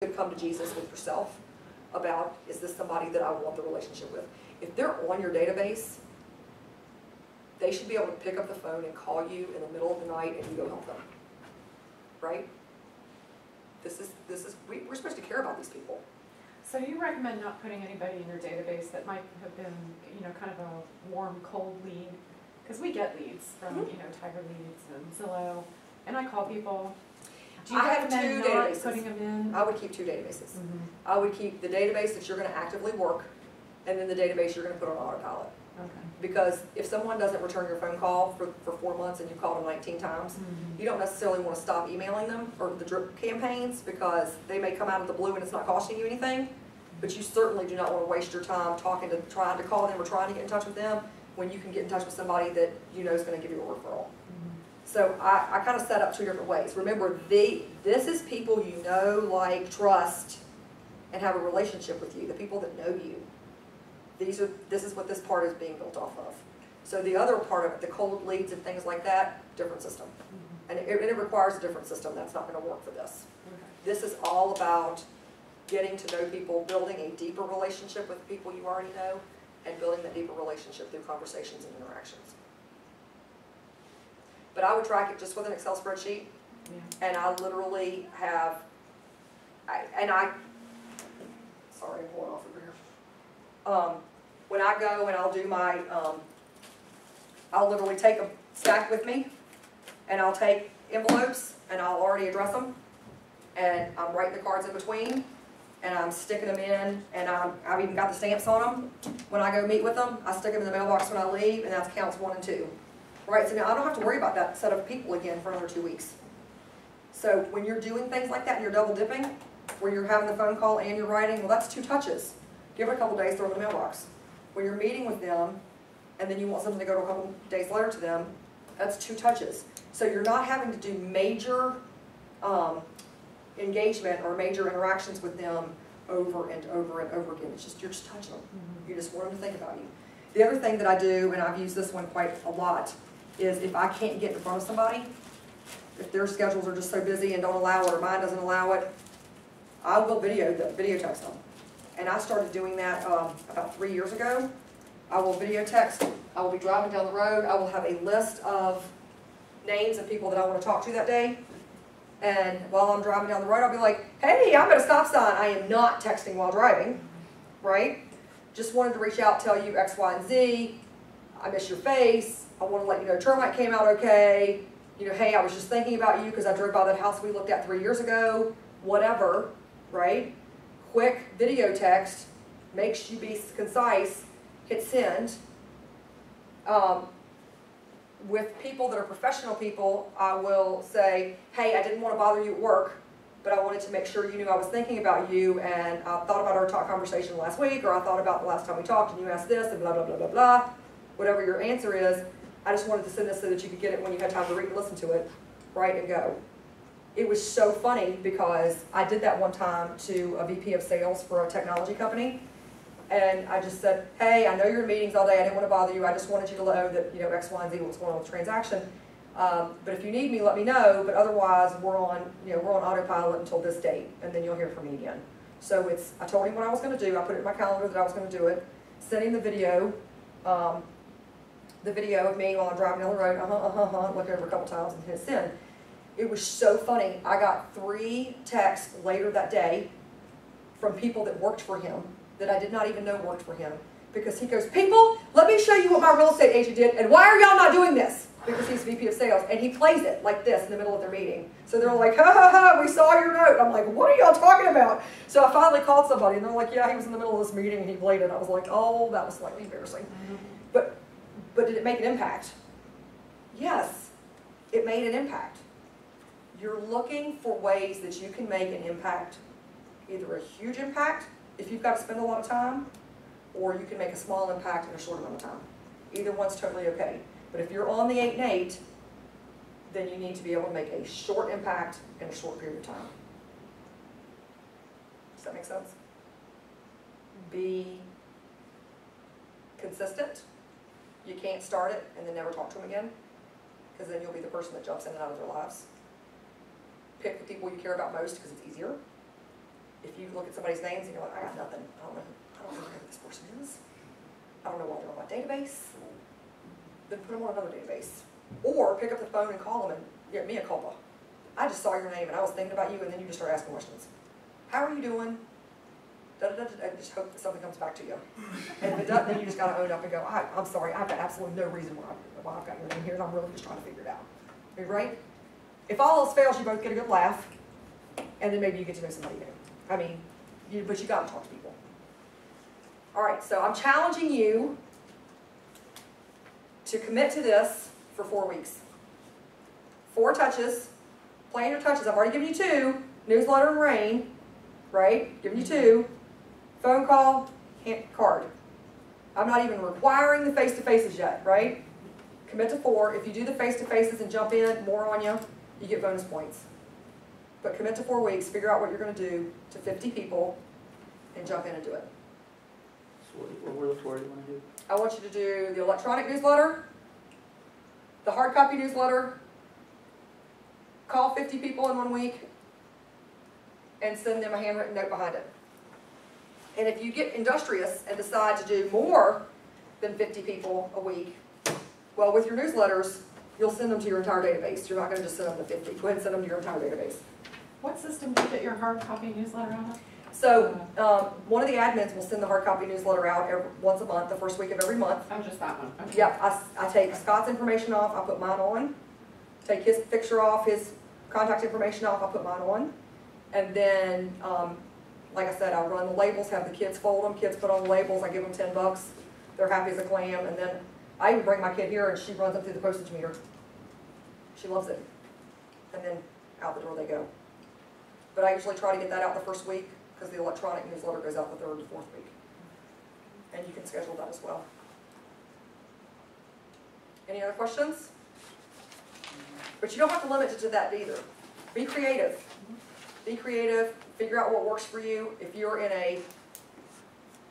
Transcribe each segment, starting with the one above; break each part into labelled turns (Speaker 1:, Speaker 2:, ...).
Speaker 1: could come to Jesus with yourself about, is this somebody that I want the relationship with? If they're on your database, they should be able to pick up the phone and call you in the middle of the night and you go help them, right? We're supposed to care about these people.
Speaker 2: So you recommend not putting anybody in your database that might have been, kind of a warm, cold lead? Because we get leads from, Tiger Leads and Zillow, and I call people. Do you recommend not putting them in?
Speaker 1: I would keep 2 databases. I would keep the database that you're going to actively work, and then the database you're going to put on autopilot.
Speaker 2: Okay.
Speaker 1: Because if someone doesn't return your phone call for 4 months and you've called them 19 times, you don't necessarily want to stop emailing them or the drip campaigns, because they may come out of the blue and it's not costing you anything. But you certainly do not want to waste your time trying to call them or trying to get in touch with them when you can get in touch with somebody that you know is going to give you a referral. So I kind of set up 2 different ways. Remember, this is people you know, like, trust, and have a relationship with you, the people that know you. This is what this part is being built off of. So the other part of it, the cold leads and things like that, different system. And it requires a different system. That's not going to work for this. This is all about getting to know people, building a deeper relationship with people you already know, and building that deeper relationship through conversations and interactions. But I would track it just with an Excel spreadsheet, and I literally have, sorry, I'm going off over here. When I go and I'll do my, I'll literally take a stack with me, and I'll take envelopes, and I'll already address them, and I'm writing the cards in between, and I'm sticking them in, and I've even got the stamps on them. When I go meet with them, I stick them in the mailbox when I leave, and that's counts 1 and 2. Right, so now I don't have to worry about that set of people again for another 2 weeks. So when you're doing things like that and you're double dipping, where you're having the phone call and you're writing, well, that's 2 touches. Give it a couple days, throw it in the mailbox. When you're meeting with them, and then you want something to go to a couple days later to them, that's 2 touches. So you're not having to do major engagement or major interactions with them over and over and over again. It's just, you're just touching them. You just want them to think about you. The other thing that I do, and I've used this one quite a lot, is if I can't get in front of somebody, if their schedules are just so busy and don't allow it or mine doesn't allow it, I will video text them. And I started doing that about 3 years ago. I will video text. I will be driving down the road. I will have a list of names of people that I want to talk to that day. And while I'm driving down the road, I'll be like, hey, I'm at a stop sign. I am not texting while driving, right? Just wanted to reach out, tell you X, Y, and Z. I miss your face. I want to let you know termite came out okay. Hey, I was just thinking about you because I drove by that house we looked at 3 years ago. Whatever, right? Quick video text. Makes you be concise. Hit send. With people that are professional people, I will say, hey, I didn't want to bother you at work, but I wanted to make sure you knew I was thinking about you, and I thought about our conversation last week, or I thought about the last time we talked and you asked this, and blah, blah, blah, blah, blah. Whatever your answer is, I just wanted to send this so that you could get it when you had time to read and listen to it, right, and go. It was so funny because I did that one time to a VP of sales for a technology company, and I just said, hey, I know you're in meetings all day, I didn't want to bother you, I just wanted you to know that, X, Y, and Z, what's going on with the transaction. But if you need me, let me know. But otherwise, we're on autopilot until this date, and then you'll hear from me again. So I told him what I was going to do. I put it in my calendar that I was going to do it. Sent him the video of me while I'm driving down the road. Look over a couple times and hit send. It was so funny. I got 3 texts later that day from people that worked for him that I did not even know worked for him, because he goes, people, let me show you what my real estate agent did, and why are y'all not doing this? Because he's VP of sales, and he plays it like this in the middle of their meeting. So they're like, ha ha ha, we saw your note. I'm like, what are y'all talking about? So I finally called somebody, and they're like, yeah, he was in the middle of this meeting, and he played it. I was like, oh, that was slightly embarrassing. But did it make an impact? Yes, it made an impact. You're looking for ways that you can make an impact, either a huge impact, if you've got to spend a lot of time, or you can make a small impact in a short amount of time. Either one's totally okay. But if you're on the 8 and 8, then you need to be able to make a short impact in a short period of time. Does that make sense? Be consistent. You can't start it and then never talk to them again, because then you'll be the person that jumps in and out of their lives. Pick the people you care about most because it's easier. If you look at somebody's names and you're like, I got nothing, I don't know who this person is, I don't know why they're on my database, then put them on another database. Or pick up the phone and call them and get me a culpa. I just saw your name and I was thinking about you, and then you just start asking questions. How are you doing? I just hope that something comes back to you. And if it doesn't, then you just got to own up and go, I'm sorry, I've got absolutely no reason why I've got your name here, and I'm really just trying to figure it out. Are you right? If all else fails, you both get a good laugh, and then maybe you get to know somebody new. I mean, but you got to talk to people. All right, so I'm challenging you to commit to this for 4 weeks. 4 touches. Plan your touches. I've already given you 2. Newsletter and rain, right? Giving you 2. Phone call, card. I'm not even requiring the face-to-faces yet, right? Commit to 4. If you do the face-to-faces and jump in, more on you, you get bonus points. But commit to 4 weeks, figure out what you're going to do to 50 people, and jump in and do it.
Speaker 3: So what were the 4 you want to do?
Speaker 1: I want you to do the electronic newsletter, the hard copy newsletter, call 50 people in 1 week, and send them a handwritten note behind it. And if you get industrious and decide to do more than 50 people a week, well, with your newsletters, you'll send them to your entire database. You're not going to just send them to 50. Go ahead and send them to your entire database.
Speaker 2: What system do you get your hard copy newsletter out of?
Speaker 1: So one of the admins will send the hard copy newsletter out once a month, the first week of every month.
Speaker 2: Oh, just that one. Okay.
Speaker 1: Yep, I take Scott's information off, I put mine on. Take his picture off, his contact information off, I put mine on. And then, like I said, I run the labels, have the kids fold them, kids put on the labels, I give them $10. They're happy as a clam. And then I even bring my kid here and she runs them through the postage meter. She loves it. And then out the door they go. But I usually try to get that out the first week because the electronic newsletter goes out the 3rd and 4th week. And you can schedule that as well. Any other questions? But you don't have to limit it to that either. Be creative. Be creative. Figure out what works for you. If you're in a,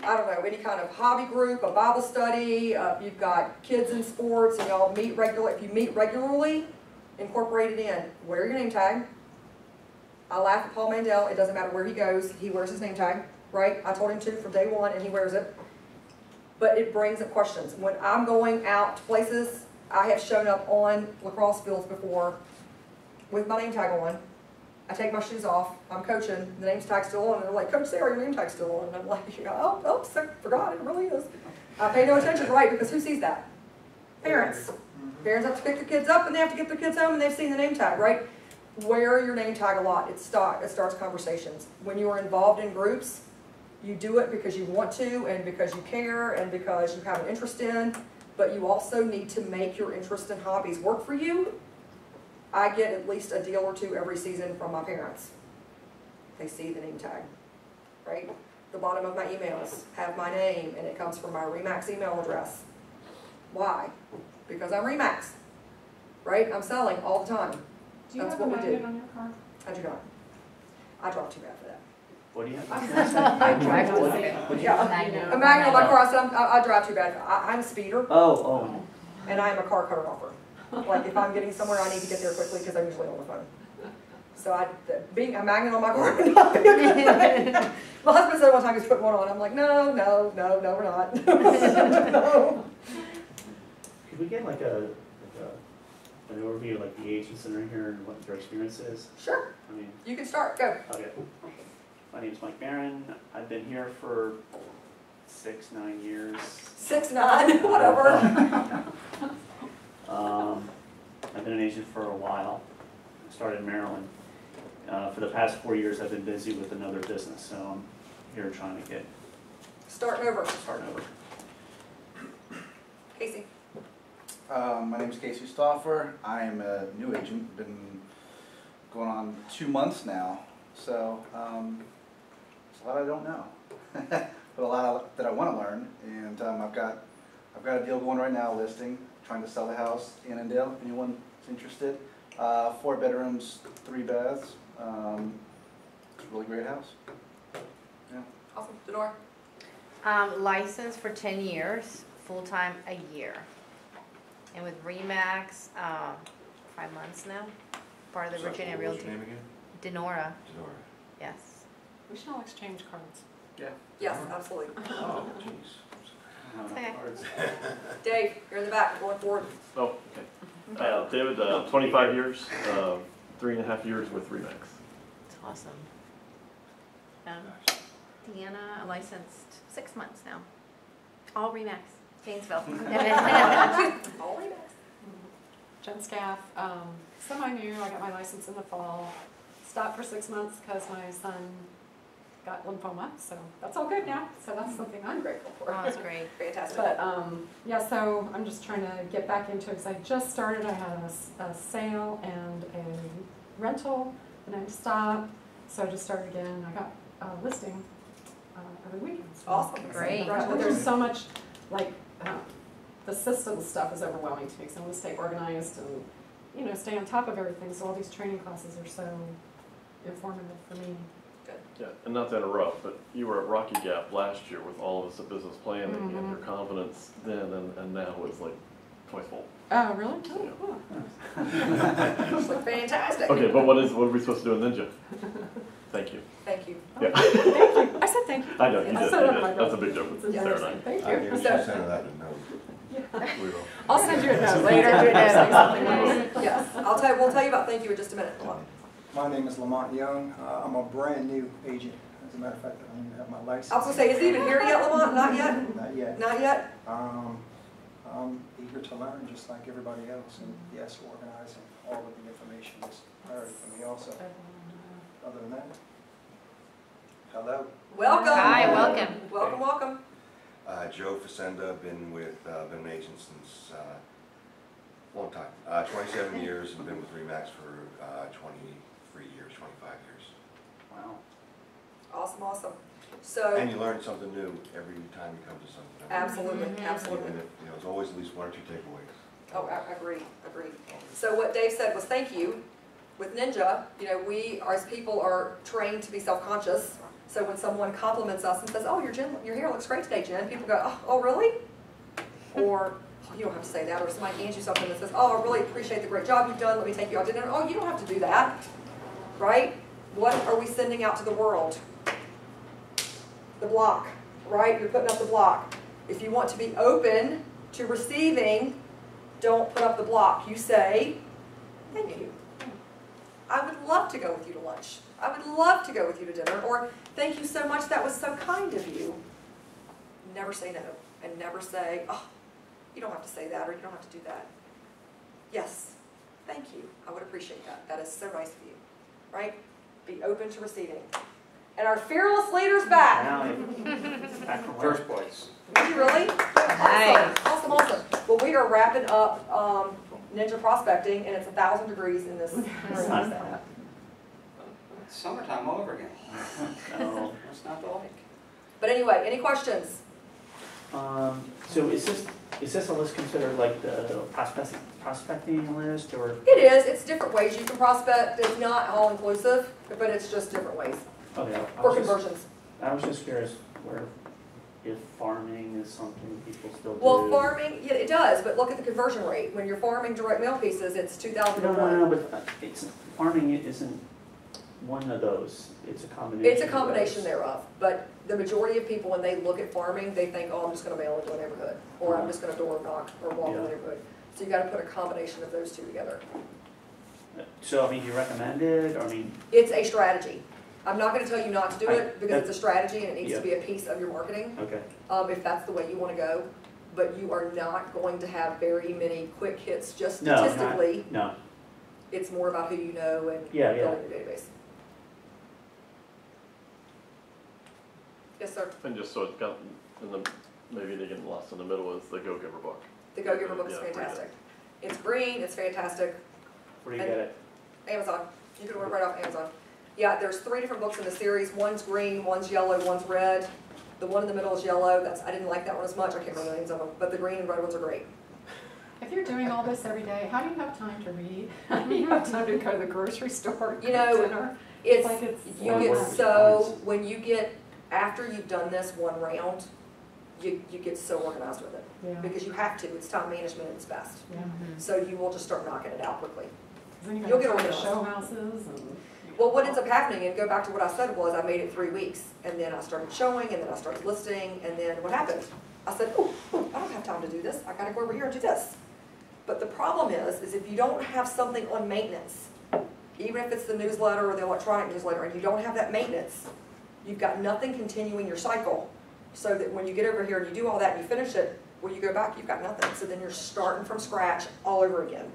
Speaker 1: I don't know, any kind of hobby group, a Bible study, you've got kids in sports and y'all meet regularly. If you meet regularly, incorporate it in. Wear your name tag. I laugh at Paul Mandel. It doesn't matter where he goes. He wears his name tag, right? I told him to from day 1 and he wears it. But it brings up questions. When I'm going out to places, I have shown up on lacrosse fields before with my name tag on. I take my shoes off. I'm coaching. The name tag's still on. And they're like, Coach Sarah, your name tag's still on. And I'm like, oh, I forgot. It really is. I pay no attention, right? Because who sees that? Parents. Parents have to pick the kids up and they have to get their kids home and they've seen the name tag, right? Wear your name tag a lot. It starts conversations. When you are involved in groups, you do it because you want to and because you care and because you have an interest in, but you also need to make your interest and hobbies work for you. I get at least a deal or 2 every season from my parents. They see the name tag, right? The bottom of my emails have my name and it comes from my RE/MAX email address. Why? Because I'm RE/MAX, right? I'm selling all the time.
Speaker 2: Do you
Speaker 1: That's
Speaker 2: have a
Speaker 1: what we do.
Speaker 2: magnet on your car?
Speaker 1: I do not. I drive too bad for that.
Speaker 3: What do you have?
Speaker 2: I drive to say.
Speaker 1: Yeah, a magnet on my car. I said I drive too bad. I'm a speeder.
Speaker 3: Oh.
Speaker 1: And I am a car cutter offer. Like if I'm getting somewhere, I need to get there quickly because I'm usually on the phone. So being a magnet on my car would not be a good thing. My husband said one time he's putting one on. I'm like, no, we're not. No.
Speaker 3: Could we get like an overview of like the agents that are in here and what their experience is?
Speaker 1: Sure.
Speaker 3: I mean,
Speaker 1: You can start. Go.
Speaker 3: okay. My name is Mike Barron. I've been here for 6-9 years.
Speaker 1: 6'9", whatever.
Speaker 3: I've been an agent for a while. I started in Maryland. For the past 4 years, I've been busy with another business, so I'm here trying to get
Speaker 1: Starting over.
Speaker 3: starting over.
Speaker 1: Casey.
Speaker 4: My name is Casey Stauffer. I am a new agent. Been going on 2 months now, so it's a lot I don't know, but a lot that I want to learn. And I've got a deal going right now, listing, trying to sell the house in Annandale. If anyone's interested, 4 bedrooms, 3 baths. It's a really great house. Yeah.
Speaker 1: Awesome. Denora.
Speaker 5: Licensed for 10 years, full-time a year. And with RE/MAX, 5 months now. Part of the Virginia
Speaker 6: What was
Speaker 5: Realty.
Speaker 6: your name again?
Speaker 5: Denora,
Speaker 6: Denora.
Speaker 5: yes.
Speaker 2: We should all exchange cards.
Speaker 1: Yes, absolutely.
Speaker 4: Oh, jeez.
Speaker 3: I don't have
Speaker 5: Okay.
Speaker 3: cards.
Speaker 1: Dave, you're in the back, going forward.
Speaker 6: Oh, okay. David, 25 years, 3.5 years with Remax.
Speaker 5: It's awesome. Deanna, licensed 6 months now. All Remax, Janesville.
Speaker 1: All right.
Speaker 2: Jen Scaff, semi-new, I got my license in the fall. Stopped for 6 months because my son got lymphoma, so that's all good now. So that's something I'm grateful for.
Speaker 5: Oh, that's great.
Speaker 1: Fantastic.
Speaker 2: But yeah, so I'm just trying to get back into it because I just started. I had a sale and a rental, and I stopped. So I just started again. I got a listing every weekend. So
Speaker 1: Awesome.
Speaker 5: Great.
Speaker 2: But there's so much, like, the system stuff is overwhelming to me because I want to stay organized and, you know, stay on top of everything. So all these training classes are so informative for me.
Speaker 6: Yeah, and not to interrupt, but you were at Rocky Gap last year with all of us at business planning, and your confidence then and now is like twice full.
Speaker 2: Oh, really?
Speaker 6: Yeah.
Speaker 2: Oh,
Speaker 1: It's like fantastic.
Speaker 6: Okay, but what are we supposed to do in Ninja? Thank you.
Speaker 1: Thank you.
Speaker 6: Yeah.
Speaker 2: Thank you. I said thank you.
Speaker 6: I know, you
Speaker 2: I
Speaker 6: did,
Speaker 2: said it on
Speaker 6: you
Speaker 2: my
Speaker 6: did. That's a
Speaker 2: note.
Speaker 6: big difference.
Speaker 2: It's a
Speaker 6: Sarah
Speaker 2: yes,
Speaker 6: and I.
Speaker 2: thank
Speaker 7: I
Speaker 2: you.
Speaker 7: think she sent that a note. We will.
Speaker 2: I'll send you a note later. Say something else.
Speaker 1: Yes, we'll tell you about thank you in just a minute.
Speaker 8: My name is Lamont Young. I'm a brand new agent. As a matter of fact, I don't even have my license.
Speaker 1: I was gonna say, is he even here yet, Lamont? Not yet?
Speaker 8: Not yet.
Speaker 1: Not yet?
Speaker 8: I'm eager to learn just like everybody else. And yes, organizing all of the information is a priority for me also. Other than that, hello.
Speaker 1: Welcome.
Speaker 5: Hi, welcome.
Speaker 1: Welcome, welcome.
Speaker 7: Joe Facenda, been an agent since a long time. 27 years and been with Remax for 23 years, 25 years.
Speaker 3: Wow.
Speaker 1: Awesome, awesome. So,
Speaker 7: And you learn something new every time you come to something.
Speaker 1: absolutely,
Speaker 5: Mhm.
Speaker 1: absolutely.
Speaker 7: And there's always at least one or two takeaways.
Speaker 1: Oh, I agree. So what Dave said was thank you. With Ninja, you know, we as people are trained to be self-conscious. So when someone compliments us and says, oh, your hair looks great today, Jen, people go, oh really? Or, oh, you don't have to say that. Or somebody hands you something that says, oh, I really appreciate the great job you've done. Let me take you out to dinner. Oh, you don't have to do that, right? What are we sending out to the world? The block, right? You're putting up the block. If you want to be open to receiving, don't put up the block. You say, thank you. I would love to go with you to lunch. I would love to go with you to dinner. Or, thank you so much, that was so kind of you. Never say no. And never say, oh, you don't have to say that or you don't have to do that. Yes, thank you. I would appreciate that. That is so nice of you, right? Be open to receiving. And our fearless leader's back.
Speaker 3: Now, back from where?
Speaker 9: First place.
Speaker 1: Are you really?
Speaker 5: Nice.
Speaker 1: Awesome, awesome. Well, we are wrapping up Ninja Prospecting, and it's 1,000 degrees in this room.
Speaker 3: It's not bad.
Speaker 9: It's summertime all over again.
Speaker 3: No.
Speaker 9: What's not to like?
Speaker 1: But anyway, any questions?
Speaker 3: So is this a list considered like the prospecting list, or?
Speaker 1: It is. It's different ways you can prospect. It's not all inclusive, but it's just different ways.
Speaker 3: Okay,
Speaker 1: For conversions.
Speaker 3: I was just curious if farming is something people still do.
Speaker 1: Well, farming, yeah, it does, but look at the conversion rate. When you're farming direct mail pieces, it's 2,000 to 1.
Speaker 3: No, but farming isn't one of those. It's a combination.
Speaker 1: It's a combination
Speaker 3: of those.
Speaker 1: thereof, but the majority of people, when they look at farming, they think, oh, I'm just gonna mail into a neighborhood, or I'm just gonna door knock, or walk in the
Speaker 3: Yeah.
Speaker 1: neighborhood. So you gotta put a combination of those two together.
Speaker 3: So, I mean, do you recommend it, or I mean,
Speaker 1: It's a strategy. I'm not gonna tell you not to do
Speaker 3: I-
Speaker 1: it, because it's a strategy and it needs
Speaker 3: Yeah.
Speaker 1: to be a piece of your marketing,
Speaker 3: okay,
Speaker 1: if that's the way you wanna go. But you are not going to have very many quick hits, just
Speaker 3: No, not-
Speaker 1: statistically.
Speaker 3: no,
Speaker 1: It's more about who you know and
Speaker 3: Yeah, yeah.
Speaker 1: building your database. Yes, sir.
Speaker 6: And just so it's got, maybe they get lost in the middle is the Go Giver book.
Speaker 1: The Go Giver book is
Speaker 6: Yeah, read it.
Speaker 1: fantastic. It's green, it's fantastic.
Speaker 3: where do you get it?
Speaker 1: Amazon. You can order right off Amazon. Yeah, there's 3 different books in the series. One's green, one's yellow, one's red. The one in the middle is yellow. I didn't like that one as much. I can't remember the names of them. But the green and red ones are great.
Speaker 2: If you're doing all this every day, how do you have time to read? How do you have time to go to the grocery store?
Speaker 1: You know,
Speaker 2: dinner?
Speaker 1: It's,
Speaker 2: Like it's
Speaker 1: you
Speaker 3: Well,
Speaker 1: get
Speaker 3: where-
Speaker 1: so, when you get, after you've done this one round, you get so organized with it.
Speaker 2: Yeah.
Speaker 1: Because you have to. It's time management at its best.
Speaker 2: Yeah.
Speaker 1: So you will just start knocking it out quickly.
Speaker 2: Then you
Speaker 1: You'll
Speaker 2: gotta
Speaker 1: get
Speaker 2: go to
Speaker 1: organized.
Speaker 2: show houses and.
Speaker 1: Well, what ends up happening, and go back to what I said, was I made it 3 weeks, and then I started showing, and then I started listing, and then what happened? I said, oh, I don't have time to do this. I gotta go over here and do this. But the problem is if you don't have something on maintenance, even if it's the newsletter or the electronic newsletter, and you don't have that maintenance, you've got nothing continuing your cycle. So that when you get over here and you do all that and you finish it, when you go back, you've got nothing. So then you're starting from scratch all over again.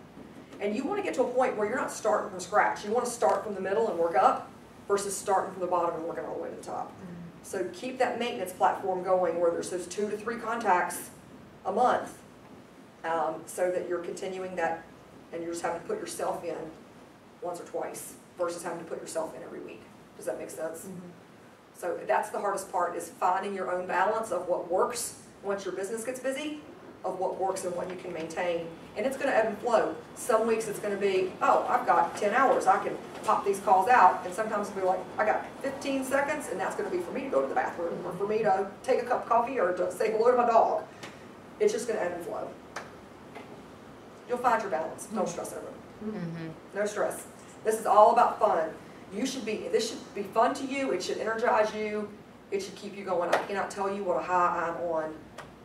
Speaker 1: And you want to get to a point where you're not starting from scratch. You want to start from the middle and work up versus starting from the bottom and working all the way to the top. So keep that maintenance platform going where there's those 2 to 3 contacts a month, so that you're continuing that, and you're just having to put yourself in once or twice versus having to put yourself in every week. Does that make sense? So that's the hardest part, is finding your own balance of what works once your business gets busy, of what works and what you can maintain. And it's going to ebb and flow. Some weeks it's going to be, oh, I've got 10 hours, I can pop these calls out. And sometimes it'll be like, I got 15 seconds, and that's going to be for me to go to the bathroom, or for me to take a cup of coffee, or to say hello to my dog. It's just going to ebb and flow. You'll find your balance. Don't stress over it. No stress. This is all about fun. This should be fun to you. It should energize you. It should keep you going. I cannot tell you what a high I'm on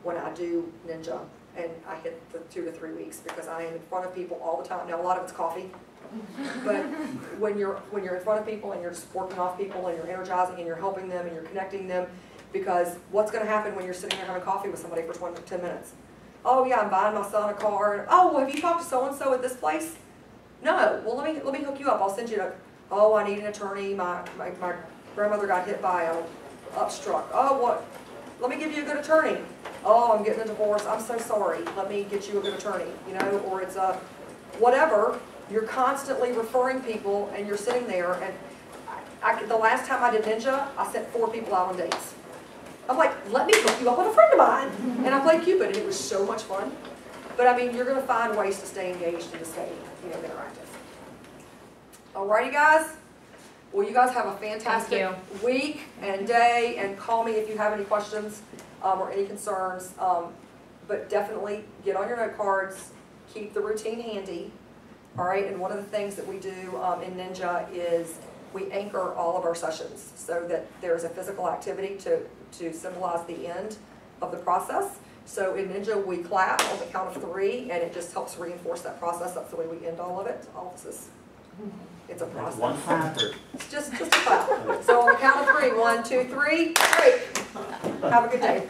Speaker 1: when I do Ninja and I hit the 2 to 3 weeks, because I am in front of people all the time. Now, a lot of it's coffee, but when you're in front of people and you're just working off people and you're energizing and you're helping them and you're connecting them, because what's going to happen when you're sitting there having coffee with somebody for 10 minutes? Oh yeah, I'm buying my son a car. Oh, well, have you talked to so-and-so at this place? No. Well, let me hook you up. I'll send you to, oh, I need an attorney. My grandmother got hit by a upstruck. Oh, what? Let me give you a good attorney. Oh, I'm getting a divorce. I'm so sorry. Let me get you a good attorney. You know, or it's a whatever. You're constantly referring people, and you're sitting there. And the last time I did Ninja, I sent 4 people out on dates. I'm like, let me hook you up with a friend of mine. And I played Cupid, and it was so much fun. But I mean, you're going to find ways to stay engaged and to stay, interactive. Alrighty, guys. Well, you guys have a fantastic week and day, and call me if you have any questions or any concerns. But definitely get on your note cards, keep the routine handy. All right, and one of the things that we do in Ninja is we anchor all of our sessions so that there's a physical activity to symbolize the end of the process. So in Ninja, we clap on the count of 3, and it just helps reinforce that process. That's the way we end all of it. All this is, it's a process.
Speaker 3: One clap, or
Speaker 1: It's just a clap. So on the count of 3, 1, 2, 3, great. Have a good day.